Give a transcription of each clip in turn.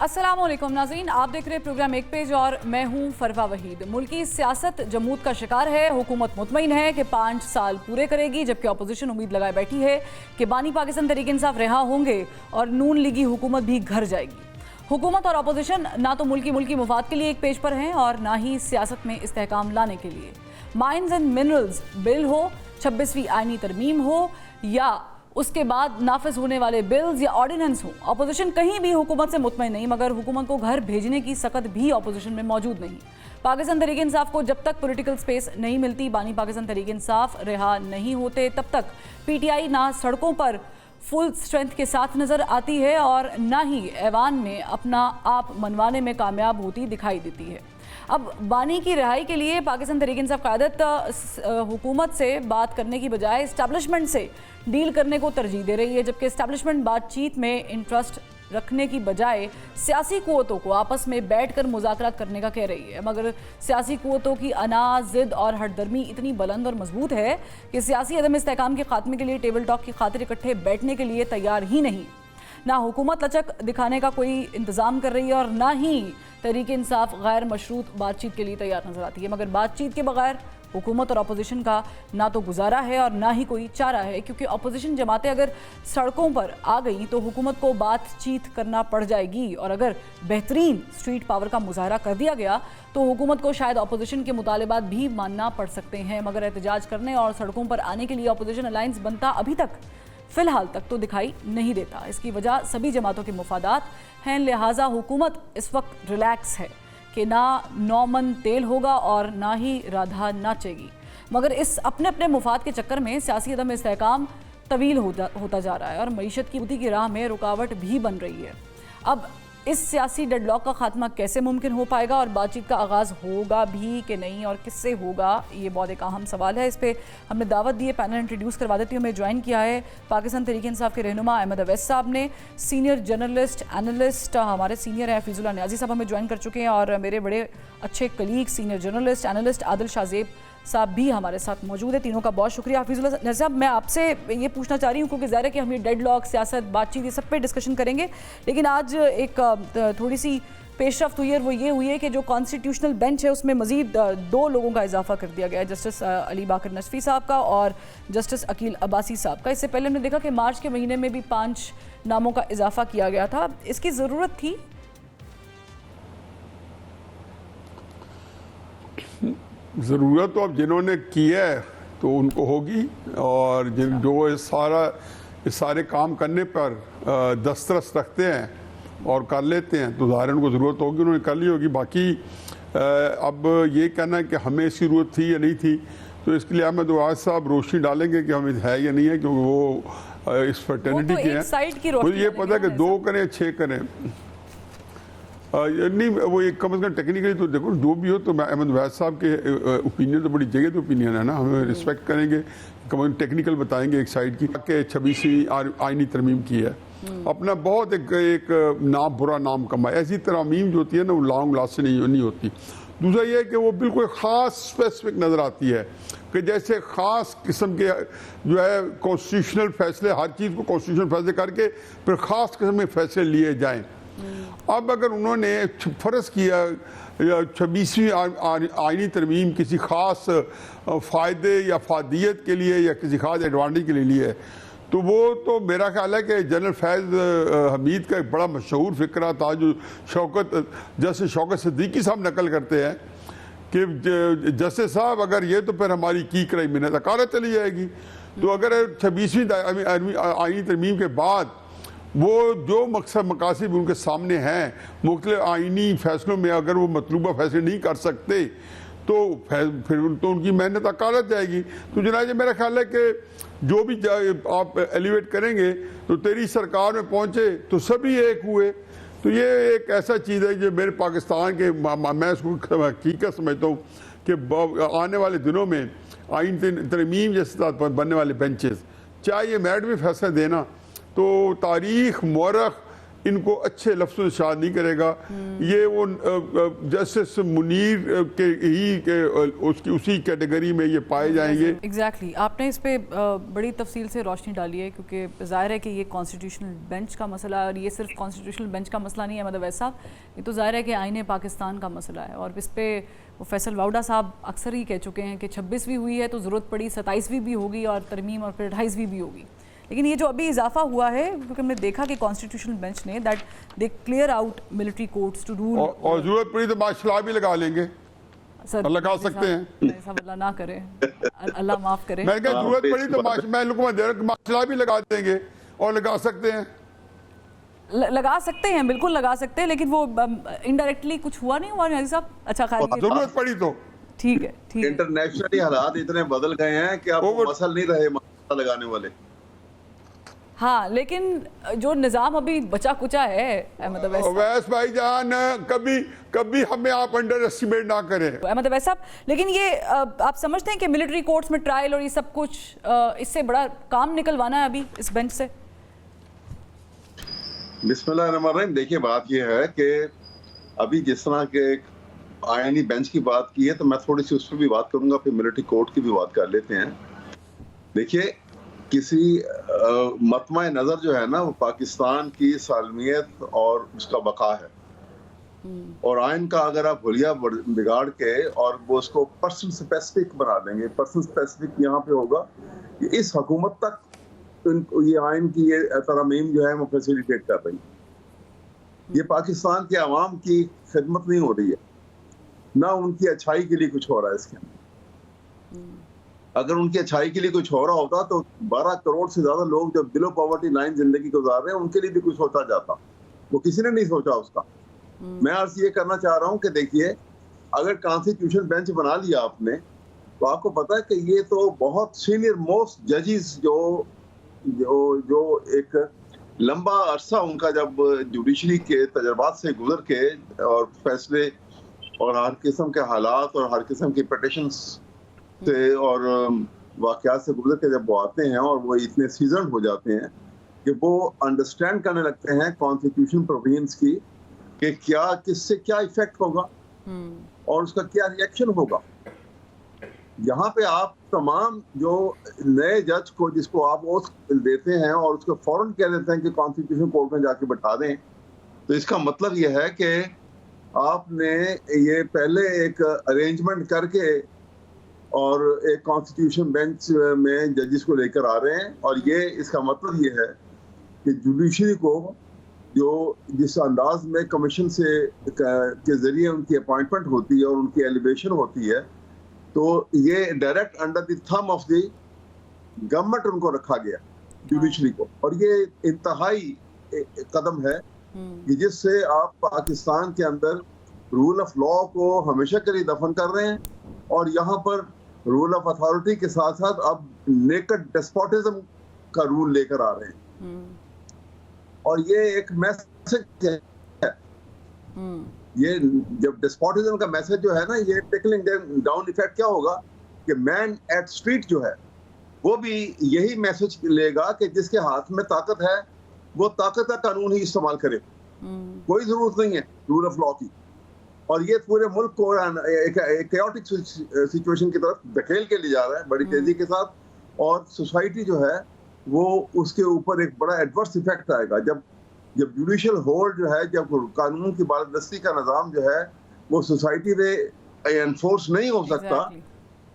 अस्सलामुअलैकुम नाज़रीन, आप देख रहे हैं प्रोग्राम एक पेज और मैं हूं फरवा वहीद। मुल्की सियासत जमूद का शिकार है। हुकूमत मुतमईन है कि 5 साल पूरे करेगी, जबकि अपोजिशन उम्मीद लगाए बैठी है कि बानी पाकिस्तान तहरीक इंसाफ रिहा होंगे और नून लीगी हुकूमत भी घर जाएगी। हुकूमत और अपोजिशन ना तो मुल्की मुफाद के लिए एक पेज पर हैं और ना ही सियासत में इस्तेहकाम लाने के लिए। माइंस एंड मिनरल्स बिल हो, 26वीं आईनी तरमीम हो या उसके बाद नाफिज होने वाले बिल्स या ऑर्डिनेंस हो, अपोजिशन कहीं भी हुकूमत से मुतमईन नहीं, मगर हुकूमत को घर भेजने की सकत भी अपोजिशन में मौजूद नहीं। पाकिस्तान तहरीक इंसाफ को जब तक पॉलिटिकल स्पेस नहीं मिलती, बानी पाकिस्तान तहरीक इंसाफ रिहा नहीं होते, तब तक पीटीआई ना सड़कों पर फुल स्ट्रेंथ के साथ नज़र आती है और ना ही ऐवान में अपना आप मनवाने में कामयाब होती दिखाई देती है। अब बानी की रिहाई के लिए पाकिस्तान तहरीक इंसाफ क़यादत हुकूमत से बात करने की बजाय इस्टेब्लिशमेंट से डील करने को तरजीह दे रही है, जबकि इस्टेब्लिशमेंट बातचीत में इंटरेस्ट रखने की बजाय सियासी क़ुव्वतों को आपस में बैठकर मुज़ाकरात करने का कह रही है। मगर सियासी क़ुव्वतों की अना, ज़िद और हटदर्मी इतनी बुलंद और मजबूत है कि सियासी अदम इस्तेहकाम के खात्मे के लिए टेबल टॉक की खातिर इकट्ठे बैठने के लिए तैयार ही नहीं। ना हुकूमत लचक दिखाने का कोई इंतज़ाम कर रही है और ना ही तहरीक इंसाफ गैर मशरूत बातचीत के लिए तैयार नज़र आती है। मगर बातचीत के बगैर हुकूमत और अपोजिशन का ना तो गुजारा है और ना ही कोई चारा है, क्योंकि अपोजिशन जमातें अगर सड़कों पर आ गई तो हुकूमत को बातचीत करना पड़ जाएगी और अगर बेहतरीन स्ट्रीट पावर का मुजाहरा कर दिया गया तो हुकूमत को शायद अपोजिशन के मुतालिबात भी मानना पड़ सकते हैं। मगर एहतजाज करने और सड़कों पर आने के लिए अपोजिशन अलायंस बनता अभी तक फ़िलहाल तक तो दिखाई नहीं देता। इसकी वजह सभी जमातों के मुफादात हैं, लिहाजा हुकूमत इस वक्त रिलैक्स है कि ना नौमन तेल होगा और ना ही राधा नाचेगी। मगर इस अपने अपने मुफाद के चक्कर में सियासी अदम इस्तेहकाम तवील होता जा रहा है और मईशत की बुद्धि की राह में रुकावट भी बन रही है। अब इस सियासी डेडलॉक का खात्मा कैसे मुमकिन हो पाएगा और बातचीत का आगाज़ होगा भी कि नहीं और किससे होगा, ये बहुत एक अहम सवाल है। इस पर हमने दावत दी है, पैनल इंट्रोड्यूस करवा देती हूँ। मैं ज्वाइन किया है पाकिस्तान तहरीक इंसाफ के रहनुमा अहमद अवैस साहब ने, सीनियर जर्नलिस्ट एनालिस्ट हमारे सीनियर हैं हफीजुल्लाह नियाज़ी साहब हमें ज्वाइन कर चुके हैं और मेरे बड़े अच्छे colleague senior journalist analyst Adil Shahzeb साहब भी हमारे साथ मौजूद है। तीनों का बहुत शुक्रिया। हफीजुल्लाह नियाज़ी साहब, मैं आपसे ये पूछना चाह रही हूँ क्योंकि ज़ाहिर है कि हम ये डेडलॉक, सियासत, बातचीत, ये सब पे डिस्कशन करेंगे, लेकिन आज एक थोड़ी सी पेशरफ्त हुई है, वो ये हुई है कि जो कॉन्स्टिट्यूशनल बेंच है उसमें मज़ीद 2 लोगों का इजाफा कर दिया गया है, जस्टिस अली बाकर नसफी साहब का और जस्टिस अकील अब्बासी साहब का। इससे पहले हमने देखा कि मार्च के महीने में भी 5 नामों का इजाफा किया गया था। इसकी ज़रूरत थी? ज़रूरत तो अब जिन्होंने की है तो उनको होगी और जिन जो इस सारे काम करने पर दस्तरस रखते हैं और कर लेते हैं तो ज़ाहिर उनको ज़रूरत होगी, उन्होंने कर ली होगी। बाकी अब ये कहना है कि हमें इसकी ज़रूरत थी या नहीं थी, तो इसके लिए अहमद अवैस साहब रोशनी डालेंगे कि हमें है या नहीं है, क्योंकि वो इस फर्टर्निटी के हैं। मुझे ये पता है कि 2 करें 6 करें नहीं, वो एक कम से कम टेक्निकली तो देखो जो भी हो, तो मैं अहमद अवैस साहब के ओपिनियन तो बड़ी जगह तो ओपिनियन है ना, हमें रिस्पेक्ट करेंगे, कम टेक्निकल बताएंगे एक साइड की कि 26वीं आईनी तरमीम की है, अपना बहुत एक नाम बुरा नाम कमाए। ऐसी तरमीम जो होती है ना वो लॉन्ग लास्टिंग नहीं होती। दूसरा ये है कि वो बिल्कुल ख़ास स्पेसिफिक नज़र आती है कि जैसे ख़ास किस्म के जो है कॉन्स्टिट्यूशनल फैसले, हर चीज़ को कॉन्स्टिट्यूशनल फैसले करके फिर ख़ास किस्म के फैसले लिए जाएँ। अब अगर उन्होंने फ़र्ज़ किया 26वीं आईनी तरमीम किसी ख़ास फ़ायदे या फ़ादियत के लिए या किसी ख़ास एडवांटेज के लिए लिए, तो वो तो मेरा ख्याल है कि जनरल फैज़ हमीद का एक बड़ा मशहूर फ़िक्रा था जो जस्टिस शौकत सिद्दीकी साहब नकल करते हैं कि जस्टिस साहब अगर ये तो फिर हमारी की कराई मिन्नत अकालत चली जाएगी। तो अगर 26वीं आईनी तरमीम के बाद वो जो मकसद मकासद उनके सामने हैं, मुख्तलिफ आइनी फैसलों में अगर वो मतलूबा फैसले नहीं कर सकते तो फिर तो उनकी मेहनत अकालत जाएगी। तो जनाब मेरा ख्याल है कि जो भी आप एलिवेट करेंगे तो तेरी सरकार में पहुँचे तो सभी एक हुए। तो ये एक ऐसा चीज़ है जो मेरे पाकिस्तान के मैं इसको हकीकत समझता हूँ कि आने वाले दिनों में आइन तरमीम जैसे बनने वाले बेंचेस, चाहे ये मेरिट में फैसला देना, तो तारीख मौरख इनको अच्छे लफ्ज़ों से शाद नहीं करेगा। ये वो जस्टिस मुनीर के ही उसकी उसी कैटेगरी में ये पाए जाएंगे। एग्जैक्टली आपने इस पे बड़ी तफसील से रोशनी डाली है, क्योंकि ज़ाहिर है कि ये कॉन्स्टिट्यूशनल बेंच का मसला है, और ये सिर्फ कॉन्स्टिट्यूशनल बेंच का मसला नहीं है मतलब ऐसा, ये तो ज़ाहिर है कि आईने पाकिस्तान का मसला है। और इस पे वो फैसल वाउडा साहब अक्सर ही कह चुके हैं कि 26वीं हुई है तो ज़रूरत पड़ी 27वीं भी होगी और तरमीम और फिर 28वीं भी होगी। लेकिन ये जो अभी इजाफा हुआ है, क्योंकि हमने देखा कि कॉन्स्टिट्यूशनल बेंच ने that they clear out military courts to rule, और जरूरत पड़ी तो मार्शल भी लगा लेंगे, सर लगा सकते हैं। ऐसा अल्लाह ना करे, अल्लाह माफ़ करे। मैंने कहा जरूरत पड़ी तो मैं लोगों में दे रहा हूं, मार्शल भी लगा देंगे और लगा सकते हैं, लगा सकते हैं, बिल्कुल लगा सकते हैं, लेकिन वो इनडायरेक्टली कुछ हुआ नहीं हुआ नाज़ी साहब। अच्छा खैर जरूरत पड़ी तो ठीक है, ठीक है। इंटरनेशनली हालात इतने बदल गए हैं कि अब मसल नहीं रहे मसला लगाने वाले। हाँ, लेकिन जो निज़ाम अभी बचा कुचा है अहमद अवैस भाईजान, कभी हमें आप अंडर एस्टिमेट ना करें अहमद अवैस साहब। लेकिन ये आप समझते हैं कि मिलिट्री कोर्ट्स में ट्रायल और ये सब कुछ इससे बड़ा काम निकलवाना है अभी इस बेंच से? बिस्मिल्लाहिर्रहमानिर्रहीम। देखिए बात ये है कि अभी जिस तरह के आईनी बेंच की बात की है तो मैं थोड़ी सी उस पर भी बात करूंगा, फिर मिलिट्री कोर्ट की भी बात कर लेते हैं। देखिए किसी मतमा नज़र जो है ना वो पाकिस्तान की सालमियत और उसका बका है, और आइन का अगर आप हुलिया बिगाड़ के और वो उसको पर्सन स्पेसिफिक बना देंगे, पर्सन स्पेसिफिक यहाँ पे होगा कि इस हुकूमत तक ये आइन की ये तरमीम जो है वो फैसिलिटेट कर रही है। ये पाकिस्तान के अवाम की खिदमत नहीं हो रही है, ना उनकी अच्छाई के लिए कुछ हो रहा है इसके अंदर। अगर उनकी अच्छाई के लिए कुछ हो रहा होता तो 12 करोड़ से ज्यादा लोग जो बिलो पॉवर्टी लाइन जिंदगी गुजार रहे हैं उनके लिए भी कुछ सोचा जाता, वो किसी ने नहीं सोचा उसका। मैं अर्ज ये करना चाह रहा हूँ कि देखिए अगर कॉन्स्टिट्यूशन बेंच बना लिया आपने तो आपको पता है कि ये तो बहुत सीनियर मोस्ट जजेस जो जो जो एक लंबा अरसा उनका जब जुडिशरी के तजर्बात से गुजर के और फैसले और हर किस्म के हालात और हर किस्म की पिटिशंस से और वाकयात से गुजर के जब वो आते हैं और वो इतने सीजन हो जाते हैं कि वो अंडरस्टैंड करने लगते हैं कॉन्स्टिट्यूशन प्रोविजंस की कि क्या किससे क्या इफेक्ट होगा और उसका क्या रिएक्शन होगा। यहाँ पे आप तमाम जो नए जज को जिसको आप ओथ देते हैं और उसको फौरन कह देते हैं कि कॉन्स्टिट्यूशन कोर्ट में जाके बैठा दें, तो इसका मतलब ये है कि आपने ये पहले एक अरेंजमेंट करके और एक कॉन्स्टिट्यूशन बेंच में जजेस को लेकर आ रहे हैं, और ये इसका मतलब ये है कि जुडिशरी को जो जिस अंदाज में कमीशन से के जरिए उनकी अपॉइंटमेंट होती है और उनकी एलिवेशन होती है, तो ये direct under the thumb of the government उनको रखा गया जुडिशरी को, और ये इंतहाई कदम है कि जिससे आप पाकिस्तान के अंदर रूल ऑफ लॉ को हमेशा के लिए दफन कर रहे हैं और यहाँ पर रूल ऑफ अथॉरिटी के साथ साथ अब नेकेड डेस्पोटिज्म का रूल लेकर आ रहे हैं। और ये एक मैसेज है, ये जब डेस्पोटिज्म का मैसेज जो है ना, ये टिकलिंग डाउन इफेक्ट क्या होगा कि मैन एट स्ट्रीट जो है वो भी यही मैसेज लेगा कि जिसके हाथ में ताकत है वो ताकत का कानून ही इस्तेमाल करे, कोई जरूरत नहीं है रूल ऑफ लॉ की। और ये पूरे मुल्क को एक कैओटिक सिचुएशन की तरफ धकेल के ले जा रहा है बड़ी तेजी के साथ, और सोसाइटी जो है वो उसके ऊपर एक बड़ा एडवर्स इफेक्ट आएगा। जब जुडिशियल होल्ड जो है, जब कानून की बालादस्ती का निज़ाम जो है वो सोसाइटी में एनफोर्स नहीं हो सकता,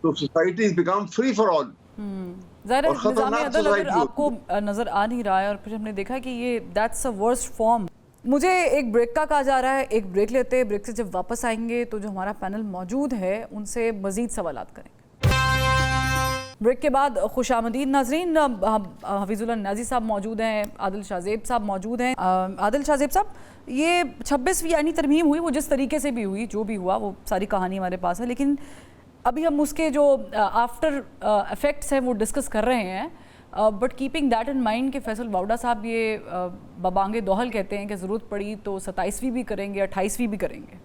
तो society is become free for all. ज़ाहिर है निज़ाम अदल अगर आपको नज़र आ नहीं रहा है, और फिर हमने देखा कि ये दैट्स अ वर्स्ट फॉर्म। मुझे एक ब्रेक का कहा जा रहा है, एक ब्रेक लेते हैं, ब्रेक से जब वापस आएंगे तो जो हमारा पैनल मौजूद है उनसे मज़ीद सवालात करेंगे। ब्रेक के बाद खुशामदीद नाजरीन, हफीजुल्लाह नियाज़ी साहब मौजूद हैं, आदिल शाहज़ेब साहब मौजूद हैं। आदिल शाहज़ेब साहब, ये 26वीं यानी तरमीम हुई, वो जिस तरीके से भी हुई, जो भी हुआ वो सारी कहानी हमारे पास है, लेकिन अभी हम उसके जो आफ्टर इफ़ेक्ट्स हैं वो डिस्कस कर रहे हैं। But keeping that in mind कि फैसल वाउडा साहब ये बबांगे दोहल कहते हैं कि ज़रूरत पड़ी तो 27वीं भी करेंगे, 28वीं भी करेंगे,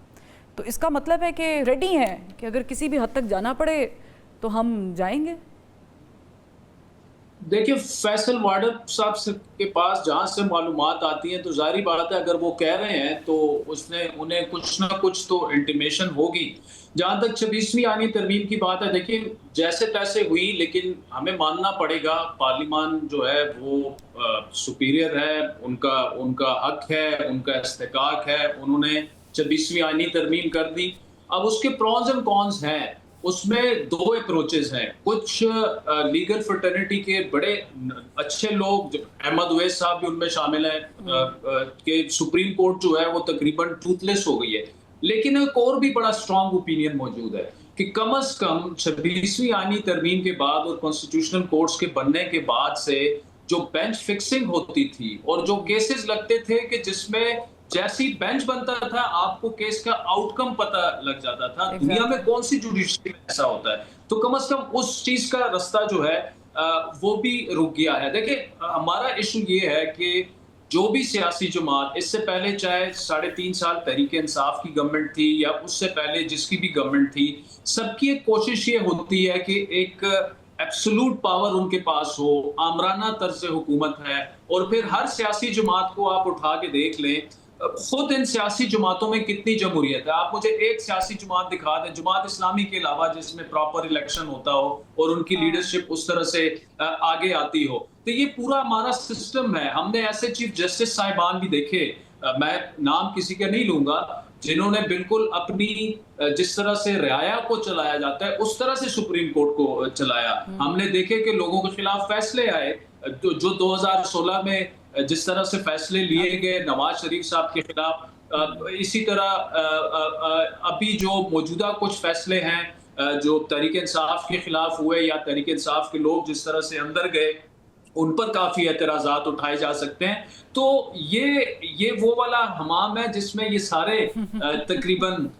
तो इसका मतलब है कि रेडी हैं कि अगर किसी भी हद तक जाना पड़े तो हम जाएंगे। देखिए, फैसल वाडर साहब के पास जहाँ से मालूमात आती हैं तो ज़ाहिर बात है, अगर वो कह रहे हैं तो उसने उन्हें कुछ ना कुछ तो इंटीमेशन होगी। जहाँ तक 26वीं आईनी तरमीम की बात है, देखिए जैसे तैसे हुई, लेकिन हमें मानना पड़ेगा पार्लियामान जो है वो सुपीरियर है, उनका उनका हक है, उनका इस्तेकाक है, उन्होंने 26वीं आईनी तरमीम कर दी। अब उसके प्रॉन्स एंड कॉन्स हैं, उसमें दो अप्रोचेस हैं। कुछ लीगल फ्रेटर्निटी के बड़े अच्छे लोग, अहमद उवैस साहब भी उनमें शामिल हैं, कि सुप्रीम कोर्ट जो है वो तकरीबन टूथलेस हो गई है। लेकिन एक और भी बड़ा स्ट्रांग ओपिनियन मौजूद है कि कम से कम 26वीं आईनी तरमीम के बाद और कॉन्स्टिट्यूशनल कोर्ट्स के बनने के बाद से जो बेंच फिक्सिंग होती थी और जो केसेस लगते थे कि जिसमें जैसी बेंच बनता था आपको केस का आउटकम पता लग जाता था। दुनिया में कौन सी जुडिशरी में ऐसा होता है? तो कम से कम उस चीज का रास्ता जो है वो भी रुक गया है। देखिए, हमारा इशू ये है कि जो भी सियासी जमात, इससे पहले चाहे 3.5 साल तहरीक इंसाफ की गवर्नमेंट थी या उससे पहले जिसकी भी गवर्नमेंट थी, सबकी एक कोशिश ये होती है कि एक एब्सोल्यूट पावर उनके पास हो, आमराना तर्ज हुकूमत है। और फिर हर सियासी जमात को आप उठा के देख लें, खुद इन सियासी जमातों में कितनी जमहूरियत है। आप मुझे एक सियासी जमात दिखा दें, जमात इस्लामी के अलावा, जिसमें प्रॉपर इलेक्शन होता हो और उनकी लीडरशिप उस तरह से आगे आती हो। तो ये पूरा हमारा सिस्टम है। हमने ऐसे चीफ जस्टिस साहिबान भी देखे, मैं नाम किसी का नहीं लूंगा, जिन्होंने बिल्कुल अपनी जिस तरह से रियाया को चलाया जाता है उस तरह से सुप्रीम कोर्ट को चलाया। हमने देखे कि लोगों के खिलाफ फैसले आए, जो 2016 में जिस तरह से फैसले लिए गए नवाज शरीफ साहब के खिलाफ, इसी तरह अभी जो मौजूदा कुछ फैसले हैं जो तहरीक इंसाफ के खिलाफ हुए या तहरीक इंसाफ के लोग जिस तरह से अंदर गए, उन पर काफी एतराजात उठाए जा सकते हैं। तो ये वो वाला हमाम है जिसमें ये सारे तकरीबन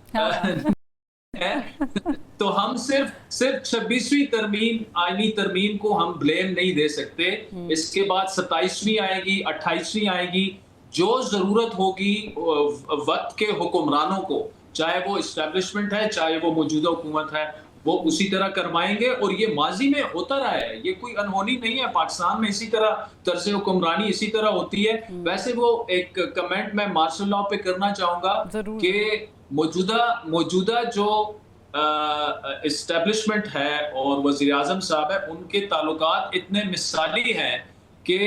तो हम सिर्फ 26वीं आईनी तरमीम को हम ब्लेम नहीं दे सकते। इसके बाद 27वीं आएगी, 28वीं आएगी। जो जरूरत होगी वक्त के हुक्मरानों को, चाहे वो इस्टेब्लिशमेंट है चाहे वो मौजूदा हुकूमत है, वो उसी तरह करवाएंगे। और ये माजी में होता रहा है, ये कोई अनहोनी नहीं है। पाकिस्तान में इसी तरह तर्ज हुक्मरानी इसी तरह होती है। वैसे वो एक कमेंट मैं मार्शल लॉ पे करना चाहूंगा कि मौजूदा जो इस्टेब्लिशमेंट है और वज़ीर आज़म साहब है, उनके ताल्लुकात इतने मिसाली हैं कि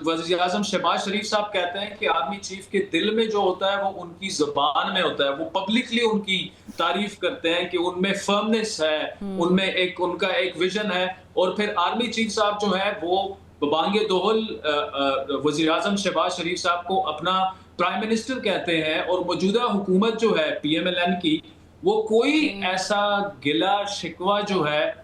वज़ीर आज़म शहबाज शरीफ साहब कहते हैं कि आर्मी चीफ के दिल में जो होता है वो उनकी ज़बान में होता है। वो पब्लिकली उनकी तारीफ करते हैं कि उनमें फर्मनेस है, उनमें उनका एक विजन है। और फिर आर्मी चीफ साहब जो है वो बबांगे दोहल वज़ीर आज़म शहबाज शरीफ साहब को अपना प्राइम मिनिस्टर कहते हैं। और मौजूदा हुकूमत जो है PMLN की, वो कोई ऐसा गिला शिकवा जो है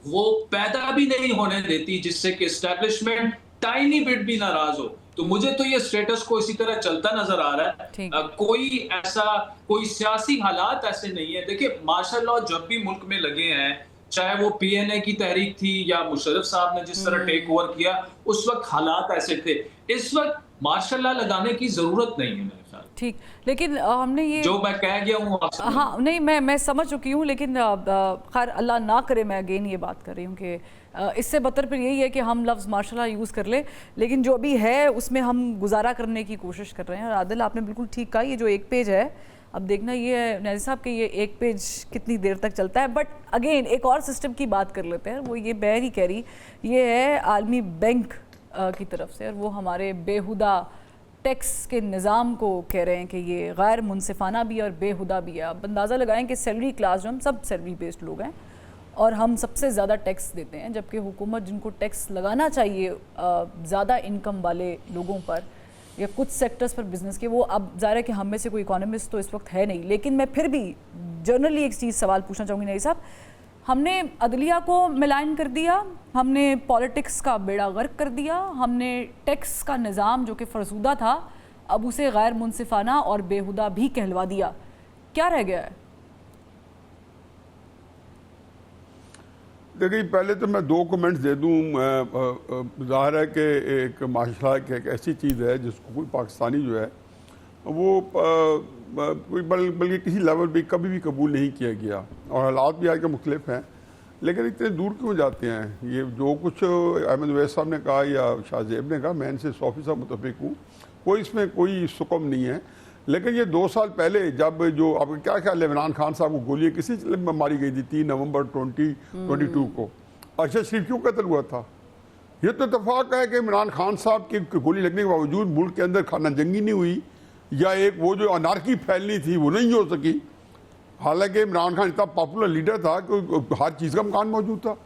वो पैदा भी नहीं होने देती जिससे कि एस्टेब्लिशमेंट टाइनी बिट भी नाराज हो। तो मुझे तो ये स्टेटस को इसी तरह चलता नजर आ रहा है। कोई सियासी हालात ऐसे नहीं है। देखिए, मार्शल लॉ जब भी मुल्क में लगे हैं, चाहे वो PNA की तहरीक थी या मुशर्रफ साहब ने जिस तरह टेक ओवर किया, उस वक्त हालात ऐसे थे। इस वक्त मार्शल लॉ लगाने की जरूरत नहीं है मेरे ख्याल। ठीक, लेकिन हमने ये जो मैं कह गया हूँ आपसे, हाँ नहीं, मैं समझ चुकी हूँ। लेकिन खैर अल्लाह ना करे, मैं अगेन ये बात कर रही हूँ कि इससे बदतर फिर यही है कि हम लफ्ज़ मार्शल लॉ यूज़ कर ले, लेकिन जो भी है उसमें हम गुजारा करने की कोशिश कर रहे हैं। और आदिल, आपने बिल्कुल ठीक कहा, ये जो एक पेज है, अब देखना ये है नाज़िर साहब कि ये एक पेज कितनी देर तक चलता है। बट अगेन एक और सिस्टम की बात कर लेते हैं। वो ये मैं नहीं कह रही, ये है आलमी बैंक की तरफ से, और वो हमारे बेहुदा टैक्स के निज़ाम को कह रहे हैं कि ये गैर मुनसिफाना भी और बेहुदा भी है। अब अंदाज़ा लगाएं कि सैलरी क्लास, जो हम सब सैलरी बेस्ड लोग हैं और हम सबसे ज़्यादा टैक्स देते हैं, जबकि हुकूमत जिनको टैक्स लगाना चाहिए ज़्यादा इनकम वाले लोगों पर या कुछ सेक्टर्स पर बिजनेस के, वो अब ज़ाहिर है कि हम में से कोई इकोनॉमिस्ट तो इस वक्त है नहीं। लेकिन मैं फिर भी जनरली एक चीज़ सवाल पूछना चाहूँगी नईर साहब, हमने अदलिया को मिलान कर दिया, हमने पॉलिटिक्स का बेड़ा गर्क कर दिया, हमने टैक्स का निज़ाम जो कि फरसूदा था अब उसे गैर मुनसिफाना और बेहुदा भी कहलवा दिया। क्या रह गया है? देखिए, पहले तो मैं 2 कमेंट्स दे दूँ। ज़ाहिर है कि एक माशा एक ऐसी चीज़ है जिसको कोई पाकिस्तानी जो है वो बल्कि किसी लेवल पे कभी भी कबूल नहीं किया गया, और हालात भी आज के मुख्तलिफ हैं। लेकिन इतने दूर क्यों जाते हैं? ये जो कुछ अहमद वैस साहब ने कहा या शाहजेब ने कहा, मैं इनसे 100% मुतफिक हूँ, कोई इसमें कोई सुकम नहीं है। लेकिन ये 2 साल पहले जब जो आपका क्या ख्याल है, इमरान खान साहब को गोली किसी में मारी गई थी 3 नवंबर 2022 को, अरशद शरीफ क्यों कत्ल हुआ था? ये तो इत्तेफाक है कि इमरान खान साहब की गोली लगने के बावजूद मुल्क के अंदर खाना जंगी नहीं हुई, या एक वो जो अनारकी फैलनी थी वो नहीं हो सकी। हालांकि इमरान खान इतना पॉपुलर लीडर था कि हर चीज़ का मकान मौजूद था,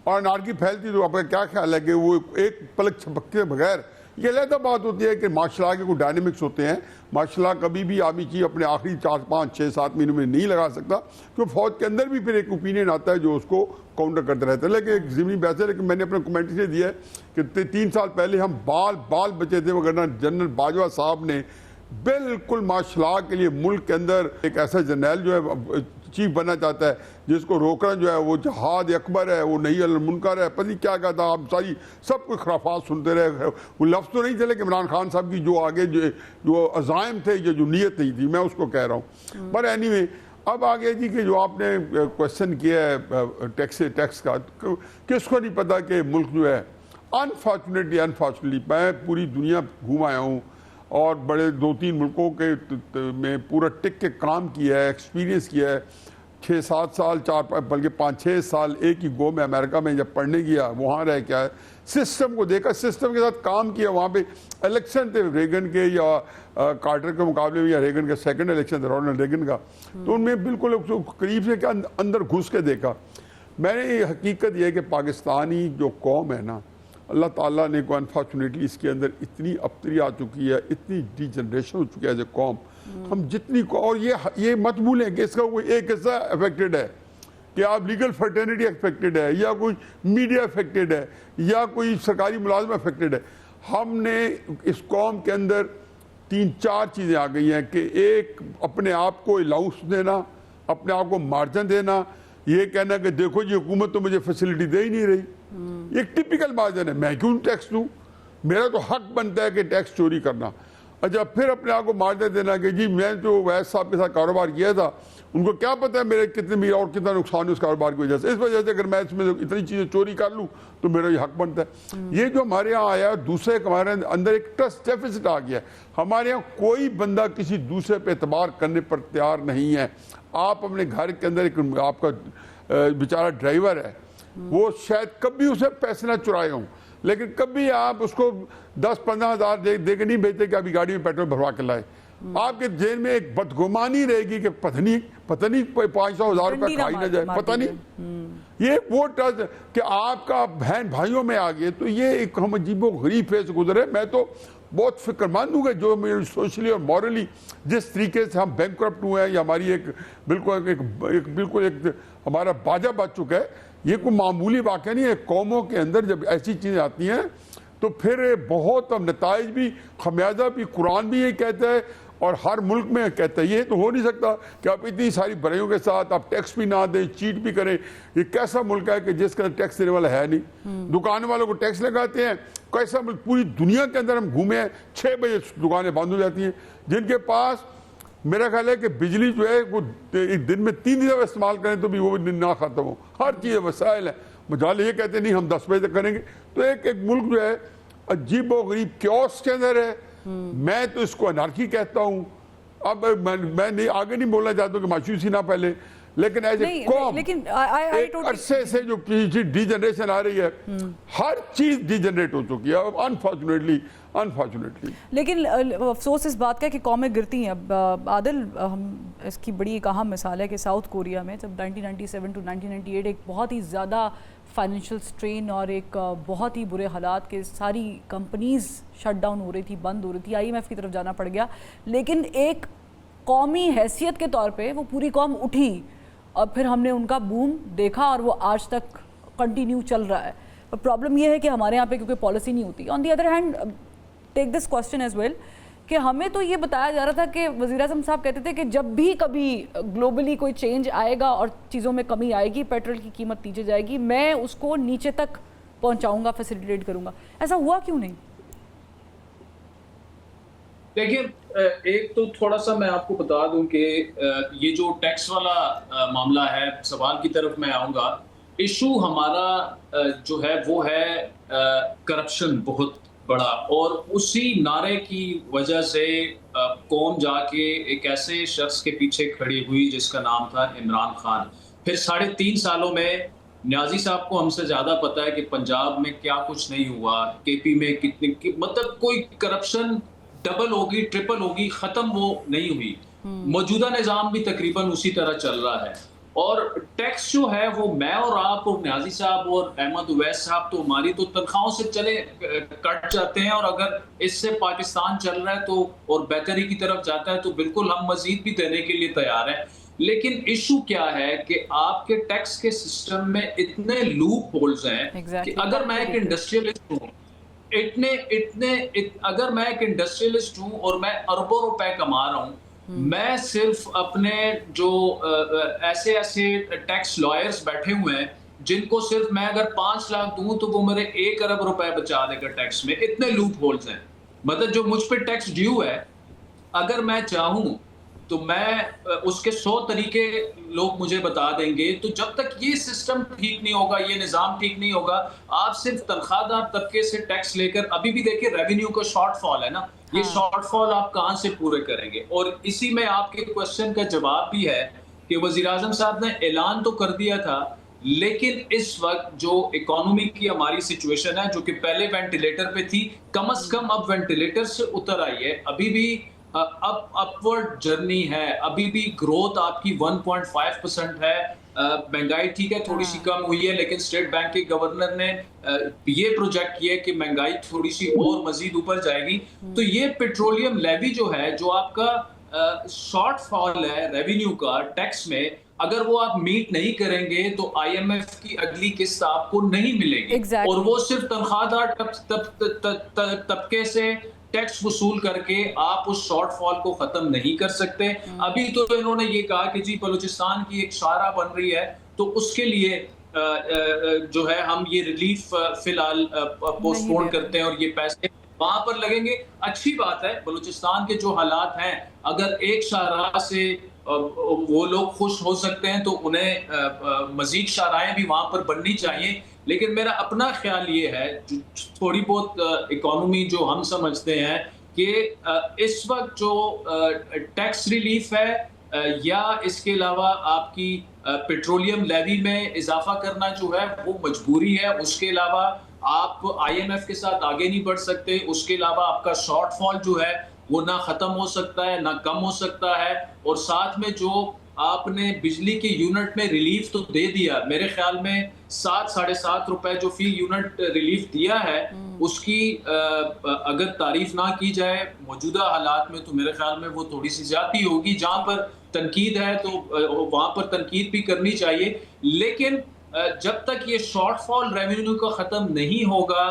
और अनारकी फैलती तो आपका क्या ख्याल है कि वो एक पलक झपकते के बगैर, ये अलग बात होती है कि माशाल्लाह के कुछ डायनेमिक्स होते हैं। माशाल्लाह कभी भी आदमी चीज़ अपने आखिरी 4, 5, 6, 7 महीनों में नहीं लगा सकता, क्योंकि फौज के अंदर भी फिर एक ओपिनियन आता है जो उसको काउंटर करते रहते हैं। लेकिन एक ज़मीनी बहस है, लेकिन मैंने अपने कमेंट्री से दिया है कि 3 साल पहले हम बाल बचे थे, वरना जनरल बाजवा साहब ने बिल्कुल माशाल्लाह के लिए मुल्क के अंदर एक ऐसा जर्नैल जो है चीफ बनना चाहता है, जिसको रोकना जो है वो जहाद अकबर है, वो नहीं मुनकर है, पता नहीं क्या कहता, आप सारी सब कुछ खराफात सुनते रहे। वो लफ्ज़ तो नहीं थे, लेकिन इमरान खान साहब की जो आगे जो अज़ाइम थे, जो नीयत नहीं थी, मैं उसको कह रहा हूँ। पर एनीवे, अब आगे जी कि जो आपने क्वेश्चन किया है टैक्स का, किसको नहीं पता कि मुल्क जो है अनफॉर्चुनेटली मैं पूरी दुनिया घूम आया हूँ और बड़े 2-3 मुल्कों के में पूरा टिक के काम किया है, एक्सपीरियंस किया है। 6-7 साल, 4 बल्कि 5-6 साल एक ही गो में अमेरिका में जब पढ़ने गया, वहाँ रह क्या है, सिस्टम को देखा, सिस्टम के साथ काम किया। वहाँ पे इलेक्शन थे रेगन के या कार्टर के मुकाबले में, या रेगन का सेकंड इलेक्शन था, रोनाल्ड रेगन का, तो उनमें बिल्कुल करीब से क्या अंदर घुस के देखा। मैंने ये हकीकत यह है कि पाकिस्तानी जो कौम है ना, अल्लाह ताला ने को अनफॉर्चुनेटली इसके अंदर इतनी अबतरी आ चुकी है, इतनी डिजनरेशन हो चुकी है एज ए कौम। हम जितनी और ये मत भूलें कि इसका कोई एक हिस्सा अफेक्टेड है कि आप लीगल फर्टर्निटी अफेक्टेड है, या कोई मीडिया अफेक्टेड है, या कोई सरकारी मुलाजम अफेक्टेड है। हमने इस कौम के अंदर 3-4 चीज़ें आ गई हैं कि एक अपने आप को अलाउंस देना, अपने आप को मार्जिन देना, ये कहना कि देखो जी हुकूमत तो मुझे फैसिलिटी दे ही नहीं रही। एक टिपिकल मार्जिन है, मैं क्यों टैक्स दूं, मेरा तो हक बनता है कि टैक्स चोरी करना। अच्छा, फिर अपने आप को मार्जिन देना कि जी मैं जो वैस साहब के साथ कारोबार किया था, उनको क्या पता है मेरे कितने भी और कितना नुकसान है उस कारोबार की वजह से, इस वजह से अगर मैं इसमें इतनी चीज़ें चोरी कर लूँ तो मेरा ये हक बनता है। ये जो हमारे यहाँ आया, दूसरे हमारे अंदर एक ट्रस्ट डेफिसिट आ गया। हमारे यहाँ कोई बंदा किसी दूसरे पे एतबार करने पर तैयार नहीं है। आप अपने घर के अंदर एक आपका बेचारा ड्राइवर है, वो शायद कभी उसे पैसे ना चुराए हों, लेकिन कभी आप उसको 10-15 हज़ार दे के नहीं भेजते कि अभी गाड़ी में पेट्रोल भरवा के लाए। आपके जेल में एक बदगुमानी रहेगी कि पता नहीं 500,000 रुपये खाई ना जाए, पता नहीं। ये वो ट्रस्ट कि आपका बहन भाइयों में आ गए, तो ये एक हम अजीबो गरीब फेस गुजरे। मैं तो बहुत फिक्रमंद हूँ कि जो मेरे सोशली और मॉरली जिस तरीके से हम बैंकक्रप्ट हुए हैं, या हमारी एक बिल्कुल एक हमारा बाजा बच चुका है, ये कोई मामूली वाक़या नहीं है। कौमों के अंदर जब ऐसी चीज़ें आती हैं तो फिर बहुत नताइज भी, खमियाजा भी, कुरान भी ये कहता है और हर मुल्क में कहता है। ये तो हो नहीं सकता कि आप इतनी सारी बुराइयों के साथ आप टैक्स भी ना दें, चीट भी करें। ये कैसा मुल्क है कि जिसका टैक्स देने वाला है नहीं, दुकान वालों को टैक्स लगाते हैं। कैसा मुल्क, पूरी दुनिया के अंदर हम घूमे हैं, 6 बजे दुकानें बंद हो जाती हैं। जिनके पास मेरा ख्याल है कि बिजली जो है वो एक दिन में 3 दफ़ा इस्तेमाल करें तो भी वो दिन ना ख़त्म हो, हर चीज़ वसाइल है। मजाल ये कहते नहीं हम 10 बजे तक करेंगे। तो एक मुल्क जो है अजीब व गरीब क्योस के अंदर है। मैं तो इसको अनार्की कहता हूँ। अब मैं नहीं आगे नहीं बोलना चाहता हूँ कि मायूसी ना पहले, लेकिन एज ए कॉम एक अरसे से जो डिजनरेशन आ रही है, हर चीज डिजनरेट हो चुकी है अनफॉर्चुनेटली। लेकिन अफसोस इस बात का कि कौमें गिरती हैं। अब आदिल, हम इसकी बड़ी एक अहम मिसाल है कि साउथ कोरिया में जब 1997 टू 1998 एक बहुत ही ज़्यादा फाइनेंशियल स्ट्रेन और एक बहुत ही बुरे हालात के सारी कंपनीज शट डाउन हो रही थी, बंद हो रही थी, IMF की तरफ जाना पड़ गया। लेकिन एक कौमी हैसियत के तौर पे वो पूरी कौम उठी और फिर हमने उनका बूम देखा और वो आज तक कंटिन्यू चल रहा है। पर प्रॉब्लम ये है कि हमारे यहाँ पे क्योंकि पॉलिसी नहीं होती। On the other hand, take this question as well कि हमें तो ये बताया जा रहा था कि वज़ीर आज़म साहब कहते थे कि जब भी कभी ग्लोबली कोई चेंज आएगा और चीज़ों में कमी आएगी, पेट्रोल की कीमत नीचे जाएगी, मैं उसको नीचे तक पहुँचाऊँगा, फैसिलिटेट करूँगा। ऐसा हुआ क्यों नहीं? देखिए, एक तो थोड़ा सा मैं आपको बता दूं कि ये जो टैक्स वाला मामला है, सवाल की तरफ मैं आऊँगा। इशू हमारा जो है वो है करप्शन बहुत बड़ा, और उसी नारे की वजह से कौम जाके एक ऐसे शख्स के पीछे खड़ी हुई जिसका नाम था इमरान खान। फिर 3.5 सालों में न्याजी साहब को हमसे ज्यादा पता है कि पंजाब में क्या कुछ नहीं हुआ, केपी में कितनी मतलब कोई करप्शन डबल होगी ट्रिपल होगी, खत्म वो नहीं हुई। मौजूदा निजाम भी तकरीबन उसी तरह चल रहा है। और टैक्स जो है वो मैं और आप और न्याजी साहब और अहमद उवैस साहब तो हमारी तो तनख्वाहों से चले कट जाते हैं, और अगर इससे पाकिस्तान चल रहा है तो और बेहतरी की तरफ जाता है तो बिल्कुल हम मजीद भी देने के लिए तैयार हैं। लेकिन इशू क्या है कि आपके टैक्स के सिस्टम में इतने लूप होल्स हैं कि अगर मैं एक इंडस्ट्रियलिस्ट हूँ, अगर मैं एक इंडस्ट्रियलिस्ट हूँ और मैं अरबों रुपए कमा रहा हूँ, मैं सिर्फ अपने जो ऐसे टैक्स लॉयर्स बैठे हुए हैं जिनको सिर्फ मैं अगर 5 लाख दूं तो वो मेरे 1 अरब रुपए बचा देगा टैक्स में। इतने लूप होल्स हैं, मतलब जो मुझ पे टैक्स ड्यू है, अगर मैं चाहूं तो मैं उसके 100 तरीके लोग मुझे बता देंगे। तो जब तक ये सिस्टम ठीक नहीं होगा, ये निज़ाम ठीक नहीं होगा, आप सिर्फ तनख्वाहदार तबके से टैक्स लेकर, अभी भी देखिए रेवेन्यू का शॉर्टफॉल है ना, ये शॉर्टफॉल आप कहां से पूरे करेंगे? और इसी में आपके क्वेश्चन का जवाब भी है कि वज़ीर आज़म साहब ने ऐलान तो कर दिया था, लेकिन इस वक्त जो इकोनॉमी की हमारी सिचुएशन है, जो कि पहले वेंटिलेटर पे थी, कम से कम अब वेंटिलेटर से उतर आई है। अभी भी अपवर्ड जर्नी है, अभी भी ग्रोथ आपकी 1.5% है। महंगाई ठीक है थोड़ी सी कम हुई है, लेकिन स्टेट बैंक के गवर्नर ने ये प्रोजेक्ट किया कि महंगाई थोड़ी सी और मजीद ऊपर जाएगी। तो ये पेट्रोलियम लेवी जो है, जो आपका शॉर्टफॉल है रेवेन्यू का टैक्स में, अगर वो आप मीट नहीं करेंगे तो IMF की अगली किस्त आपको नहीं मिलेगी। और वो सिर्फ तनख्वाहदार तबके से टैक्स वसूल करके आप उस शॉर्टफॉल को खत्म नहीं कर सकते। अभी तो इन्होंने ये कहा कि जी बलूचिस्तान की एक शाहरा बन रही है, तो उसके लिए जो है हम ये रिलीफ फिलहाल पोस्टपोन करते हैं और ये पैसे वहां पर लगेंगे। अच्छी बात है, बलूचिस्तान के जो हालात हैं, अगर एक शाहरा से वो लोग खुश हो सकते हैं तो उन्हें मजीद शाहराएं भी वहां पर बननी चाहिए। लेकिन मेरा अपना ख्याल ये है, जो थोड़ी बहुत इकोनॉमी जो हम समझते हैं कि इस वक्त जो टैक्स रिलीफ है या इसके अलावा आपकी पेट्रोलियम लेवी में इजाफा करना जो है वो मजबूरी है। उसके अलावा आप IMF के साथ आगे नहीं बढ़ सकते। उसके अलावा आपका शॉर्टफॉल जो है वो ना खत्म हो सकता है ना कम हो सकता है। और साथ में जो आपने बिजली के यूनिट में रिलीफ तो दे दिया, मेरे ख्याल में 7-7.5 रुपए जो फी यूनिट रिलीफ दिया है, उसकी अगर तारीफ ना की जाए मौजूदा हालात में तो मेरे ख्याल में वो थोड़ी सी ज्यादा होगी। जहां पर तनकीद है तो वहां पर तनकीद भी करनी चाहिए। लेकिन जब तक ये शॉर्टफॉल रेवेन्यू का खत्म नहीं होगा,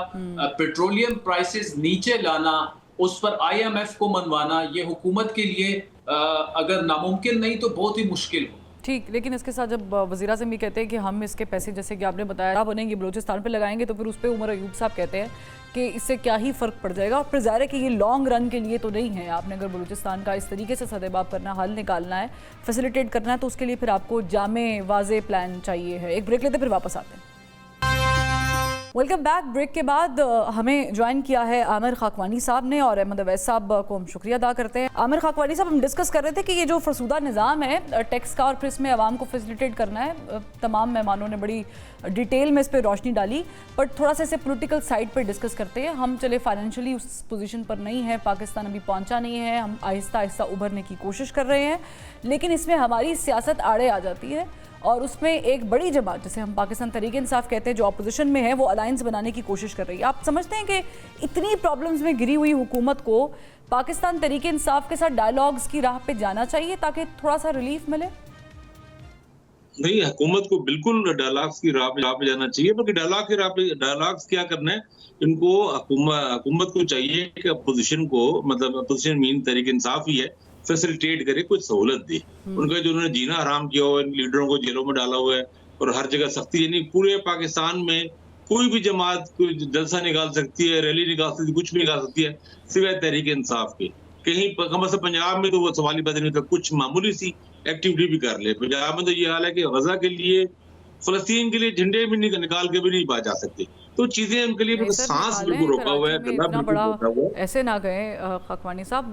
पेट्रोलियम प्राइसेस नीचे लाना, उस पर IMF को मनवाना, ये हुकूमत के लिए अगर नामुमकिन नहीं तो बहुत ही मुश्किल हो। ठीक, लेकिन इसके साथ जब वज़ीर आज़म भी कहते हैं कि हम इसके पैसे, जैसे कि आपने बताया, बनेंगे बलूचिस्तान पे लगाएंगे, तो फिर उस पर उमर अयूब साहब कहते हैं कि इससे क्या ही फ़र्क पड़ जाएगा। और फिर ज़ाहिर है कि ये लॉन्ग रन के लिए तो नहीं है। आपने अगर बलूचिस्तान का इस तरीके से सदेबाब करना, हल निकालना है, फैसिलिटेट करना है, तो उसके लिए फिर आपको जामे वाज़े प्लान चाहिए है। एक ब्रेक लेते फिर वापस आते हैं। Welcome back. ब्रेक के बाद हमें ज्वाइन किया है आमिर खाकवानी साहब ने, और अहमद उवैस साहब को हम शुक्रिया अदा करते हैं। आमिर खाकवानी साहब, हम डिस्कस कर रहे थे कि ये जो फरसूदा निज़ाम है टैक्स का, और फिर इसमें आवाम को फैसिलिटेट करना है, तमाम मेहमानों ने बड़ी डिटेल में इस पर रोशनी डाली, बट थोड़ा सा इसे पॉलिटिकल साइड पर डिस्कस करते हैं। हम चले फाइनेंशियली उस पोजीशन पर नहीं है, पाकिस्तान अभी पहुंचा नहीं है, हम आहिस्ता आहिस्ता उभरने की कोशिश कर रहे हैं, लेकिन इसमें हमारी सियासत आड़े आ जाती है। और उसमें एक बड़ी जमात, जिसे हम पाकिस्तान तहरीक इंसाफ कहते हैं, जो अपोजिशन में है, वो अलायंस बनाने की कोशिश कर रही है। आप समझते हैं कि इतनी प्रॉब्लम्स में घिरी हुई हुकूमत को पाकिस्तान तहरीक इंसाफ के साथ डायलॉग्स की राह पे जाना चाहिए ताकि थोड़ा सा रिलीफ मिले? नहीं, हुकूमत को बिल्कुल डायलॉग्स की राह पे जाना चाहिए, बल्कि डायलॉग्स क्या करना है, इनको हुकूमत को चाहिए कि अपोजिशन को, मतलब अपोजिशन मीन तहरीक इंसाफ ही है, फैसिलिटेट करे, कुछ सहूलत दे। उनका जो उन्होंने जीना हराम किया हुआ है, लीडरों को जेलों में डाला हुआ है, और हर जगह सख्ती, यानी पूरे पाकिस्तान में कोई भी जमात कोई जलसा निकाल सकती है, रैली निकाल सकती है, कुछ भी निकाल सकती है, सिवाय तहरीक इंसाफ के। कहीं कम से कम पंजाब में तो वो सवाल ही पैदा नहीं होता, कुछ मामूली सी एक्टिविटी भी कर ले। पंजाब में तो ये हाल है कि गजा के लिए फलस्तीन के लिए झंडे भी निकाल के भी नहीं बाहर जा सकते। तो चीजें उनके लिए नहीं सर, सांस निकालें, बिल्कुल रोका हुआ है, कराची में गला इतना बिल्कुल बड़ा रोका हुआ है। ऐसे ना कहें खाकवानी साहब,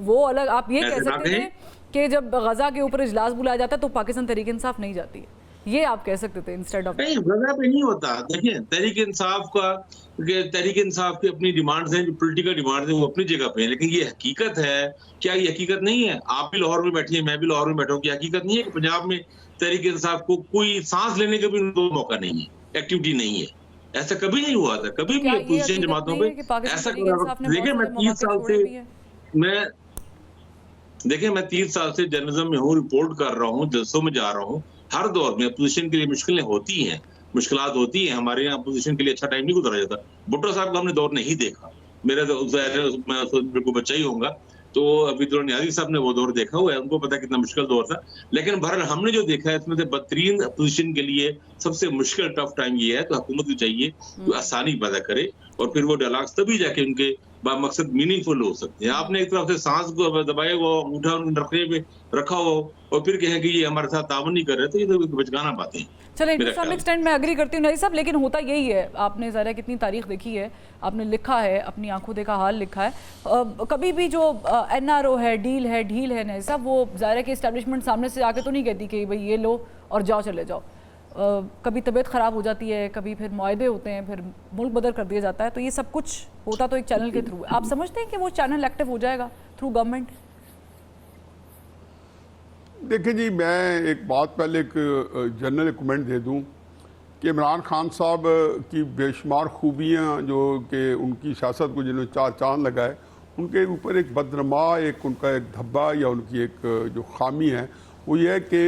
वो अलग आप ये कह ऐसे ना सकते थे कहें। कि जब गजा के ऊपर इजलास बुलाया जाता है तो पाकिस्तान तहरीक इंसाफ नहीं जाती है, ये आप कह सकते थे इंस्टेड ऑफ। नहीं, गजा पे नहीं होता। देखिए, तहरीक इंसाफ की अपनी डिमांड्स हैं, जो पॉलिटिकल डिमांड्स हैं वो अपनी जगह पे हैं, लेकिन ये हकीकत है क्या? ये हकीकत नहीं है। आप भी लाहौर में बैठी हैं, मैं भी लाहौर में बैठा हूँ, हकीकत नहीं है कि पंजाब में तहरीक इंसाफ को कोई सांस लेने का भी उनको मौका नहीं है, एक्टिविटी नहीं है। ऐसा कभी नहीं हुआ था, कभी भी अपोजिशन जमातों पे ऐसा देखिए, मैं 30 साल से जर्नलिज्म में हूँ, रिपोर्ट कर रहा हूँ, जलसों में जा रहा हूँ। हर दौर में अपोजिशन के लिए मुश्किलें होती हैं, मुश्किलात होती हैं। हमारे यहाँ अपोजिशन के लिए अच्छा टाइम नहीं गुजरा जाता। भुट्टो साहब का हमने दौर नहीं देखा, मेरा तो मैं बिल्कुल बच्चा ही होऊंगा, तो अभी तो नियाजी साहब ने वो दौर देखा हुआ है, उनको पता कितना मुश्किल दौर था। लेकिन बहरहाल हमने जो देखा है इसमें से बदतरीन अपोजिशन के लिए सबसे मुश्किल टफ टाइम ये है। तो हुकूमत को चाहिए कि आसानी पैदा करे और फिर वो डायलॉग्स तभी जाके उनके मकसद मीनिंगफुल हो सकते हैं। आपने एक तरफ से सांस को दबाए वो अंगूठा रखने पे रखा हो और फिर कहें कि ये हमारे साथ तावन नहीं कर रहे, तो ये तो बचकाना बातें हैं। चलिए, टू सम एक्सटेंड मैं एग्री करती हूँ नहीं साहब, लेकिन होता यही है, आपने ज़रा कितनी तारीख देखी है, आपने लिखा है, अपनी आंखों देखा हाल लिखा है। कभी भी जो NRO है, ढील है नहीं साहब, वो ज़ाहिर की इस्टेब्लिशमेंट सामने से आके तो नहीं कहती कि भाई ये लो और जाओ चले जाओ। कभी तबीयत ख़राब हो जाती है, कभी फिर मुआहदे होते हैं, फिर मुल्क बदल कर दिया जाता है। तो ये सब कुछ होता तो एक चैनल के थ्रू है। आप समझते हैं कि वो चैनल एक्टिव हो जाएगा थ्रू गवर्नमेंट? देखिए जी, मैं एक बात पहले एक जनरल कमेंट दे दूं कि इमरान खान साहब की बेशुमार खूबियां जो कि उनकी सियासत को जिन्होंने चार चांद लगाए, उनके ऊपर एक बदनमा, एक उनका एक धब्बा या उनकी एक जो खामी है वो ये है कि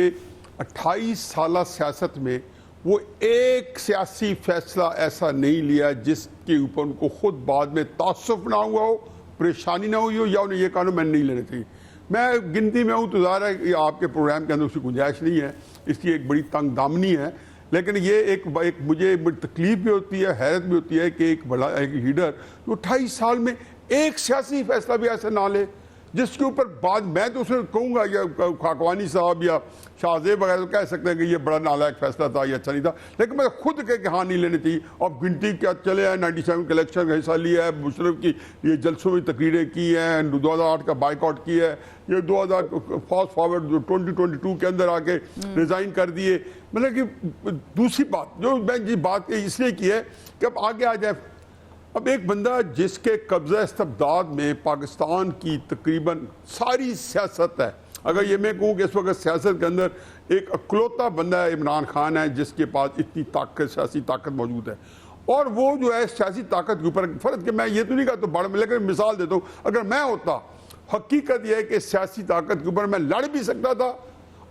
28 साल सियासत में वो एक सियासी फैसला ऐसा नहीं लिया जिसके ऊपर उनको खुद बाद में तासुफ ना हुआ हो, परेशानी ना हुई हो या उन्हें ये कानून मैंने नहीं लेने चाहिए। मैं गिनती में हूँ तो ज़ाहिर है कि आपके प्रोग्राम के अंदर उसकी गुंजाइश नहीं है, इसकी एक बड़ी तंग दामनी है। लेकिन ये एक मुझे बड़ी तकलीफ भी होती है, हैरत भी होती है कि एक बड़ा एक लीडर जो 28 साल में एक सियासी फैसला भी ऐसा ना ले जिसके ऊपर बाद मैं तो उसे कहूँगा या खाकवानी साहब या शाहजेब वगैरह तो कह सकते हैं कि ये बड़ा नालायक फैसला था, ये अच्छा नहीं था, लेकिन मैं खुद कह के हाँ नहीं लेनी चाहिए। अब गिनती क्या चले हैं, 97 के इलेक्शन का हिस्सा लिया है, मुशर्रफ की ये जलसों में तकरीरें की हैं, 2008 का बाइकआउट किया है, ये 2000 फास्ट फॉरवर्ड 2022 के अंदर आके रिज़ाइन कर दिए। मतलब कि दूसरी बात जो मैं ये बात इसलिए की है कि अब आगे आ जाए। अब एक बंदा जिसके कब्ज़ा इस्तबदाद में पाकिस्तान की तकरीबन सारी सियासत है, अगर ये मैं कहूँ कि इस वक्त सियासत के अंदर एक अकलौता बंदा है इमरान खान है जिसके पास इतनी ताकत, सियासी ताकत मौजूद है, और वो जो है सियासी ताकत के ऊपर फ़र्ज के मैं ये तो नहीं कहता बड़ में, लेकिन मिसाल देता हूँ, अगर मैं होता, हकीकत यह है कि सियासी ताकत के ऊपर मैं लड़ भी सकता था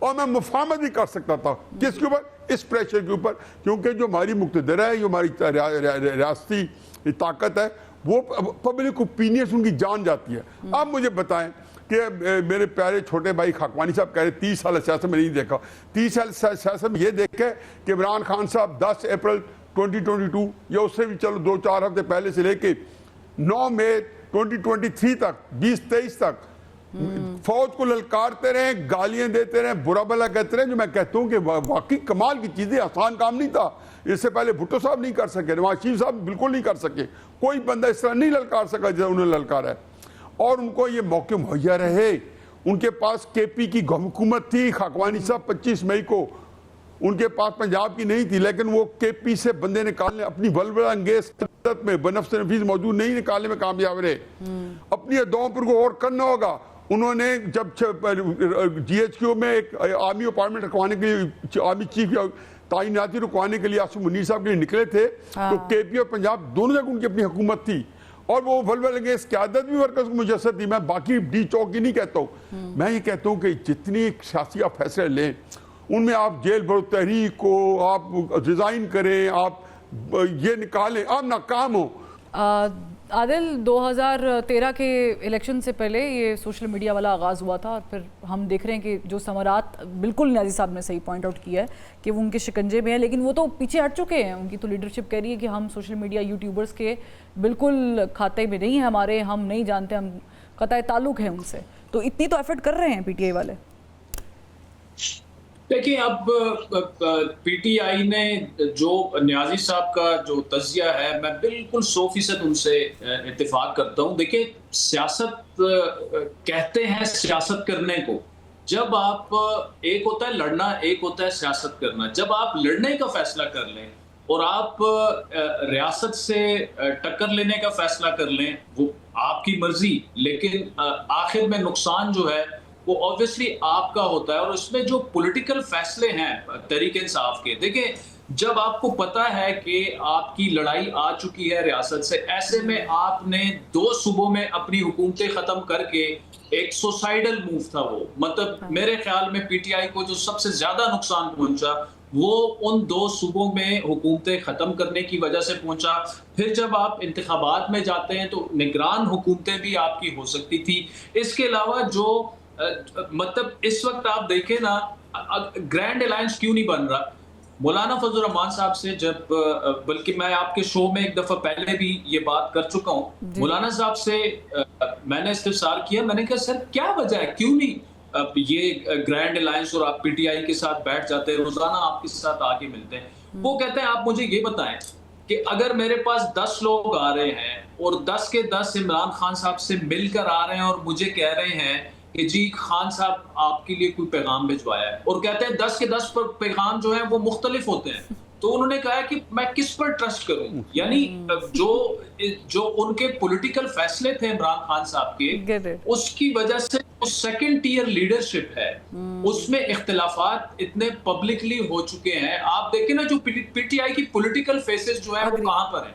और मैं मुफाहमत भी कर सकता था। किसके ऊपर? इस प्रेशर के ऊपर, क्योंकि जो हमारी मुक़्तदर है, जो हमारी रियासती ताकत है, वो पब्लिक ओपिनियन उनकी जान जाती है। अब मुझे बताएं कि मेरे प्यारे छोटे भाई खाकवानी साहब कह रहे 30 साल सियासत में नहीं देखा, 30 साल सियासत में ये देखे कि इमरान खान साहब 10 अप्रैल 2022 या उससे भी चलो 2-4 हफ्ते पहले से लेके 9 मई 2023 तक 20-23 तक फौज को ललकारते रहे, गालियां देते रहे, बुरा भला कहते रहे, जो मैं कहता हूँ कि वाकई कमाल की चीजें, आसान काम नहीं था। इससे पहले भुट्टो साहब नहीं कर सके, नवाज शरीफ साहब बिल्कुल नहीं कर सके, कोई बंदा इस तरह नहीं ललकार सका जैसे उन्होंने ललकारा है। और उनको ये मौके मुहैया रहे, उनके पास KP की हुकूमत थी, खाकवानी साहब 25 मई को, उनके पास पंजाब की नहीं थी, लेकिन वो KP से बंदे निकालने, अपनी वल्वला अंगेज में बनफ्स नफीस मौजूद नहीं निकालने में कामयाब रहे। अपनी अदाओं पर को और करना होगा। उन्होंने जब GHQ में एक आर्मी अपार्टमेंट रखवाने के लिए, आर्मी चीफ तैनाती रुकवाने के लिए आसिम मुनीर साहब के लिए निकले थे, तो KP और पंजाब दोनों जगह उनकी अपनी हुकूमत थी, और वो वल्वल अंगेज क़यादत भी वर्कर्स को मुयस्सर थी। मैं बाकी डी चौक की नहीं कहता हूँ, मैं ये कहता हूँ कि जितनी सियासी आप फैसले लें उनमें आप जेल भरो तहरीक को आप रिजाइन करें, आप ये निकालें, आप नाकाम हो। आदिल, 2013 के इलेक्शन से पहले ये सोशल मीडिया वाला आगाज़ हुआ था, और फिर हम देख रहे हैं कि जो समरात, बिल्कुल नियाज़ी साहब ने सही पॉइंट आउट किया है कि वो उनके शिकंजे में है, लेकिन वो तो पीछे हट चुके हैं। उनकी तो लीडरशिप कह रही है कि हम सोशल मीडिया यूट्यूबर्स के बिल्कुल खाते में नहीं है हमारे, हम नहीं जानते, हम कतई ताल्लुक़ है उनसे। तो इतनी तो एफर्ट कर रहे हैं PTI वाले। देखिए, अब पीटीआई ने जो नियाजी साहब का जो तजिया है, मैं बिल्कुल 100% उनसे इत्तेफाक करता हूँ। देखिए, सियासत कहते हैं सियासत करने को। जब आप एक होता है लड़ना, एक होता है सियासत करना। जब आप लड़ने का फैसला कर लें और आप रियासत से टक्कर लेने का फैसला कर लें, वो आपकी मर्जी, लेकिन आखिर में नुकसान जो है वो ऑब्वियसली आपका होता है। और उसमें जो पॉलिटिकल फैसले हैं तहरीक इंसाफ के, देखिए, जब आपको पता है कि आपकी लड़ाई आ चुकी है रियासत से, ऐसे में आपने 2 सूबों में अपनी हुकूमतें खत्म करके एक सुसाइडल मूव था वो। मतलब मेरे ख्याल में पीटीआई को जो सबसे ज्यादा नुकसान पहुंचा वो उन 2 सूबों में हुकूमतें खत्म करने की वजह से पहुंचा। फिर जब आप इंतखाबात में जाते हैं तो निगरान हुकूमतें भी आपकी हो सकती थी। इसके अलावा जो मतलब इस वक्त आप देखें ना, ग्रैंड अलायंस क्यों नहीं बन रहा? मौलाना फजल रहमान साहब से जब बल्कि मैं आपके शो में एक दफा पहले भी ये बात कर चुका हूँ, मौलाना साहब से मैंने इस्तिफसार किया। मैंने कहा, सर क्या वजह है, क्यों नहीं ये ग्रैंड अलायंस और आप पीटीआई के साथ बैठ जाते हैं, रोजाना आपके साथ आके मिलते हैं? वो कहते हैं, आप मुझे ये बताएं कि अगर मेरे पास 10 लोग आ रहे हैं और 10 के 10 इमरान खान साहब से मिलकर आ रहे हैं और मुझे कह रहे हैं कि जी खान साहब आपके लिए कोई पैगाम भिजवाया है, और कहते हैं 10 के 10 पैगाम जो है वो मुख्तलिफ होते हैं, तो उन्होंने कहा कि मैं किस पर ट्रस्ट करूं? यानी जो उनके पॉलिटिकल फैसले थे इमरान खान साहब के, उसकी वजह से जो सेकंड टियर लीडरशिप है उसमें इख्तिलाफात इतने पब्लिकली हो चुके हैं। आप देखें ना, जो पीटीआई की पॉलिटिकल फेसेस जो है वो कहां पर है।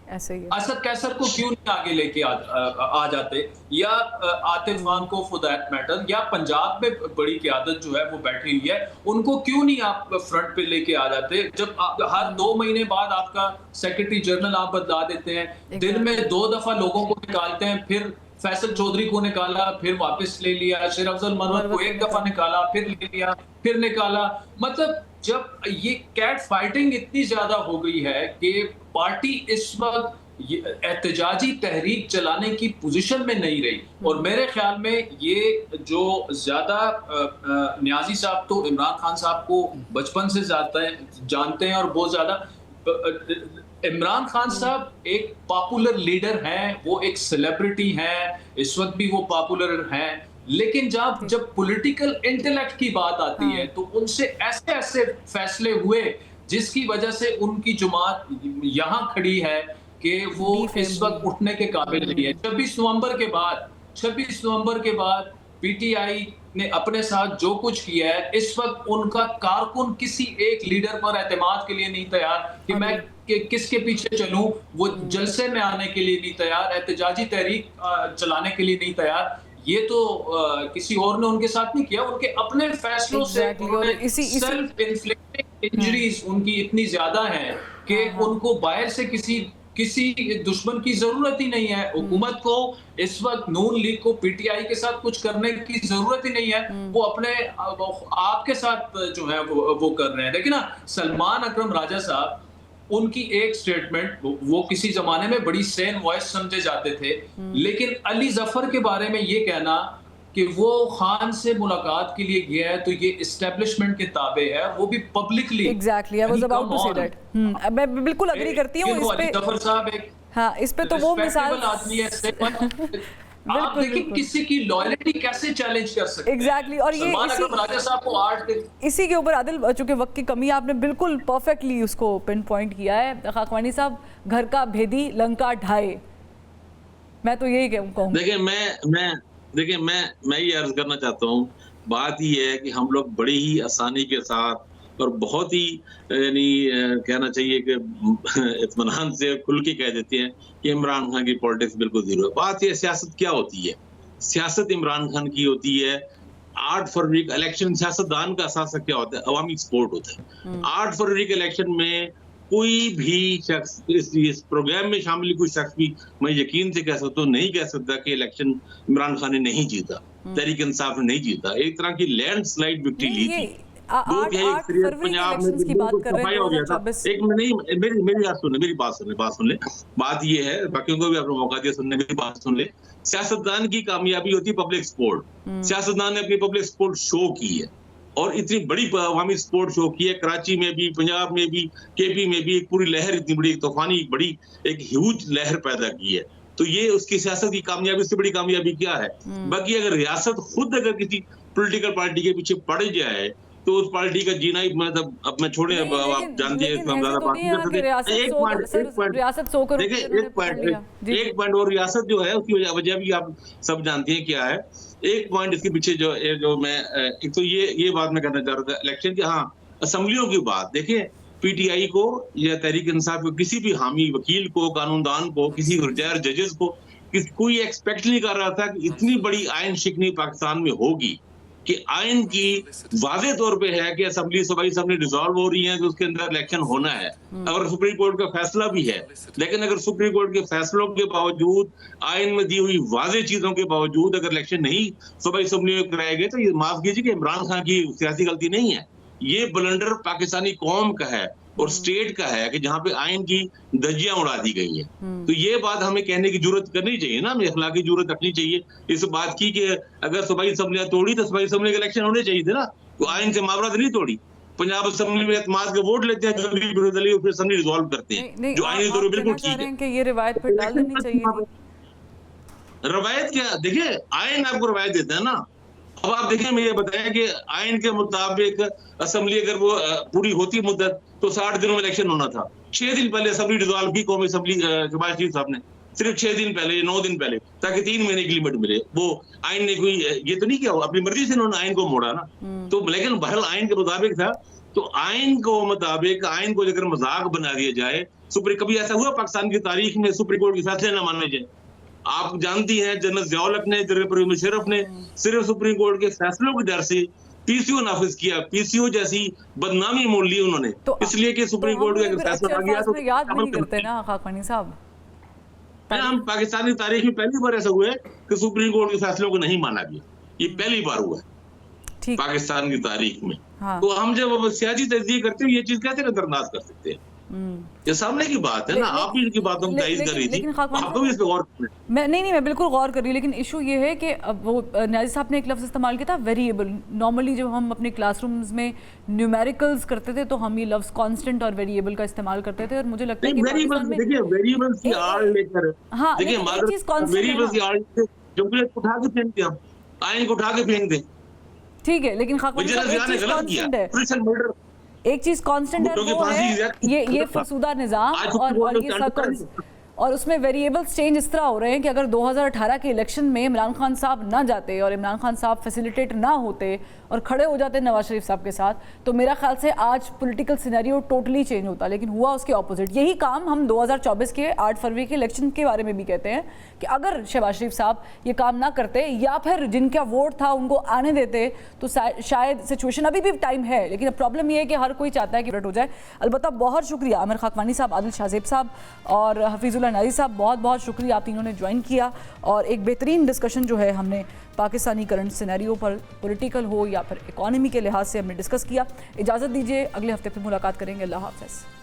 ऐसे ही असद कैसर को क्यों नहीं आगे लेके आ जाते, या आतिफ खान को फॉर दैट मैटर, या पंजाब में बड़ी क़यादत जो है वो बैठी हुई है, उनको क्यों नहीं आप फ्रंट पे लेके आ जाते? जब हर 2 महीने बाद आपका सेक्रेटरी जनरल आप बदला देते हैं, दिन में 2 दफा लोगों को निकालते हैं, फिर फैसल चौधरी को निकाला, फिर वापस ले लिया, शेर अफजल मनवर को 1 दफा निकाला, फिर ले लिया, फिर निकाला। मतलब जब ये कैट फाइटिंग इतनी ज्यादा हो गई है कि पार्टी इस वक्त एहतजाजी तहरीक चलाने की पोजीशन में नहीं रही। और मेरे ख्याल में ये जो ज्यादा नियाजी साहब तो इमरान खान साहब को बचपन से जानते हैं और बहुत ज्यादा। इमरान खान साहब एक पॉपुलर लीडर हैं, वो एक सेलिब्रिटी हैं, इस वक्त भी वो पॉपुलर हैं, लेकिन जब पॉलिटिकल इंटेलेक्ट की बात आती है तो उनसे ऐसे ऐसे फैसले हुए जिसकी वजह से उनकी जमात यहाँ खड़ी है कि वो इस वक्त उठने के काबिल नहीं है। 26 नवंबर के बाद पीटीआई ने अपने साथ जो कुछ किया है, इस वक्त उनका कारकुन किसी एक लीडर पर एतमाद के लिए नहीं तैयार कि मैं किसके पीछे चलूं, वो जलसे में आने के लिए नहीं तैयार, एहतजाजी तहरीक चलाने के लिए नहीं तैयार। ये तो किसी और ने उनके साथ नहीं किया, उनके अपने फैसलों से सेल्फ इन्फ्लिक्टेड इंजरीज उनकी इतनी ज्यादा हैं कि उनको बाहर से किसी दुश्मन की जरूरत ही नहीं है। हुकूमत को इस वक्त नून लीग को पीटीआई के साथ कुछ करने की जरूरत ही नहीं है, वो अपने आपके साथ जो है वो कर रहे हैं। देखिए ना, सलमान अकरम राजा साहब, उनकी एक स्टेटमेंट, वो किसी जमाने में बड़ी सेन वॉइस समझे जाते थे, लेकिन अली जफर के बारे में ये कहना कि वो खान से मुलाकात के लिए गया है तो ये एस्टेब्लिशमेंट के ताबे है, वो भी publicly. Exactly, I was about to say that. मैं बिल्कुल एग्री करती हूँ इस पे। अली जफर साहब एक हाँ, इस पे तो वो मिसाल आदमी है। आप देखिए किसी की लॉयल्टी कैसे चैलेंज कर सकते हैं। एग्जैक्टली, और ये राजा साहब को इसी के ऊपर आदिल, चूंकि वक्त की कमी, आपने बिल्कुल परफेक्टली उसको पिन पॉइंट किया है। खाकवानी साहब, घर का भेदी लंका ढाए, मैं तो यही कहूँ। देखिए मैं ये अर्ज करना चाहता हूँ, बात ये है कि हम लोग बड़ी ही आसानी के साथ और बहुत ही यानी कहना चाहिए कि इत्मीनान से खुल के कह देते हैं कि इमरान खान की पॉलिटिक्स बिल्कुल जीरो है। बात ये, सियासत क्या होती है? सियासत इमरान खान की होती है 8 फरवरी का इलेक्शन। सियासतदान का असासा क्या होता है? अवामी सपोर्ट होता है। 8 फरवरी के इलेक्शन में कोई भी शख्स इस प्रोग्राम में शामिल कोई शख्स भी, मैं यकीन से कह सकता हूँ, नहीं कह सकता कि इलेक्शन इमरान खान ने नहीं जीता, तहरीक इंसाफ ने नहीं जीता। एक तरह की लैंडस्लाइड विक्ट्री ली थी। पंजाब में मेरी बात सुन ले। बात ये है, बाकियों को भी आपने मौका दिया सुनने की, बात सुन ले। सियासतदान की कामयाबी होती है पब्लिक सपोर्ट। सियासतदान ने अपनी पब्लिक सपोर्ट शो की है। और इतनी बड़ी अवामी सपोर्ट शो की है, कराची में भी, पंजाब में भी, केपी में भी, एक पूरी लहर, इतनी बड़ी तूफानी बड़ी एक ह्यूज लहर पैदा की है। तो ये उसकी सियासत की कामयाबी से बड़ी कामयाबी क्या है? बाकी अगर रियासत खुद अगर किसी पॉलिटिकल पार्टी के पीछे पड़ जाए तो उस पार्टी का जीना ही, मतलब अब मैं छोड़े, अब आप जानते हैं हम ज्यादा बात नहीं कर सकते। एक पॉइंट और रियासत जो है उसकी वजह भी आप सब जानते हैं क्या है। एक पॉइंट इसके पीछे जो मैं एक तो ये बात मैं करना चाह रहा था इलेक्शन की, हाँ असेंबलियों की बात देखिए, पीटीआई को या तहरीक इंसाफ को, किसी भी हामी वकील को, कानूनदान को, किसी रिटायर्ड जजेस को कोई एक्सपेक्ट नहीं कर रहा था कि इतनी बड़ी आयन शिकनी पाकिस्तान में होगी, कि आयन की वाज़ेह तौर पे है कि असेंबली सूबाई असेंबली डिसॉल्व हो रही है तो उसके अंदर इलेक्शन होना है, और सुप्रीम कोर्ट का फैसला भी है। लेकिन अगर सुप्रीम कोर्ट के फैसलों के बावजूद, आयन में दी हुई वाज़ेह चीजों के बावजूद अगर इलेक्शन नहीं सूबाई असेंबली में कराए गए, तो ये माफ कीजिए कि इमरान खान की सियासी गलती नहीं है, ये ब्लंडर पाकिस्तानी कौम का है और स्टेट का है कि जहां पे आयन की धज्जियां उड़ा दी गई हैं। तो ये बात हमें कहने की जरूरत करनी चाहिए ना, हमें अखलाकी जरूरत रखनी चाहिए इस बात की कि अगर सूबाई असेंबलियां तोड़ी तो सूबाई असेंबली के इलेक्शन होने चाहिए थे ना, तो आयन से मामला नहीं तोड़ी। पंजाब असेंबली में एतमाद के वोट लेते हैं जो भी विरोधी दल फिर असेंबली रिजॉल्व करते हैं, जो आयनी तौर पर बिल्कुल ठीक है कि ये रिवायत फिर डाल देनी चाहिए। रवायत क्या, देखिए आयन आपको रवायत देता है ना। अब आप देखिए, मैं ये बताया कि आयन के मुताबिक असेंबली अगर वो पूरी होती मुद्दत तो 60 दिनों में इलेक्शन होना था। 6 दिन पहले असेंबली डिसॉल्व की कौमी असेंबली शहबाज शरीफ साहब ने, सिर्फ 6 दिन पहले, 9 दिन पहले, ताकि 3 महीने की लिमिट मिले। वो आयन ने कोई ये तो नहीं किया, अपनी मर्जी से उन्होंने आयन को मोड़ा ना। तो लेकिन बहरहाल आयन के मुताबिक था। तो आयन को मुताबिक आयन को अगर मजाक बना दिया जाए, कभी ऐसा हुआ पाकिस्तान की तारीख में सुप्रीम कोर्ट के फैसले न माने जाए? आप जानती हैं जनरल ज़ियाउल हक ने, जनरल परवेज मुशर्रफ ने सिर्फ सुप्रीम कोर्ट के फैसलों के डर से पीसीओ नाफिज किया, पीसीओ जैसी बदनामी मोल ली उन्होंने, तो इसलिए कि सुप्रीम कोर्ट का अगर फैसला आ गया तो याद नहीं करते ना खाकवानी साहब। हम पाकिस्तानी तारीख में पहली बार ऐसा हुआ है कि सुप्रीम कोर्ट के फैसलों को नहीं माना गया, ये पहली बार हुआ है पाकिस्तान की तारीख में। तो हम जब सियासी तजदीद करते हैं, ये चीज कैसे नजरअंदाज कर सकते हैं? ये सामने की बात है ना, आप भी इनकी बातों में जायज कर रही थी, आपको भी इस पे गौर करना है। मैं बिल्कुल गौर कर रही हूँ, लेकिन इशू ये है कि अब वो न्याजी साहब ने एक लफ्ज़ इस्तेमाल किया था वेरिएबल। नॉर्मली जब हम अपने क्लासरूम्स में न्यूमेरिकल्स करते थे तो हम ये लफ्ज़ कांस्टेंट और वेरिएबल का इस्तेमाल करते थे, और मुझे लगता है कि वेरिएबल, देखिए वेरिएबल की आड़ लेकर, हाँ देखिए वेरिएबल की आड़ लेकर जमहूरियत को उठा के फेंक दें, आयन को उठा के फेंक दें, ठीक है। लेकिन खाकवानी साहब एक चीज कांस्टेंट है, वो है ये फरसूदा निजाम और ये सर्कल्स, और उसमें वेरिएबल्स चेंज इस तरह हो रहे हैं कि अगर 2018 के इलेक्शन में इमरान खान साहब ना जाते और इमरान खान साहब फैसिलिटेट ना होते और खड़े हो जाते नवाज शरीफ साहब के साथ, तो मेरा ख्याल से आज पॉलिटिकल सिनेरियो टोटली चेंज होता। लेकिन हुआ उसके ऑपोजिट। यही काम हम 2024 के 8 फरवरी के इलेक्शन के बारे में भी कहते हैं कि अगर शहबाज शरीफ साहब ये काम ना करते या फिर जिनका वोट था उनको आने देते तो शायद सिचुएशन, अभी भी टाइम है, लेकिन अब प्रॉब्लम ये है कि हर कोई चाहता है कि हो जाए। अलबत्ता बहुत शुक्रिया आमिर खाकवानी साहब, आदिल शाहजेब साहब और हफीजुल्लाह नाजी साहब, बहुत बहुत शुक्रिया, आप तीनों ने ज्वाइन किया और एक बेहतरीन डिस्कशन जो है हमने पाकिस्तानी करंट सिनेरियो पर, पॉलिटिकल हो या फिर इकॉनमी के लिहाज से हमने डिस्कस किया। इजाज़त दीजिए, अगले हफ्ते फिर मुलाकात करेंगे। अल्लाह हाफ़िज़।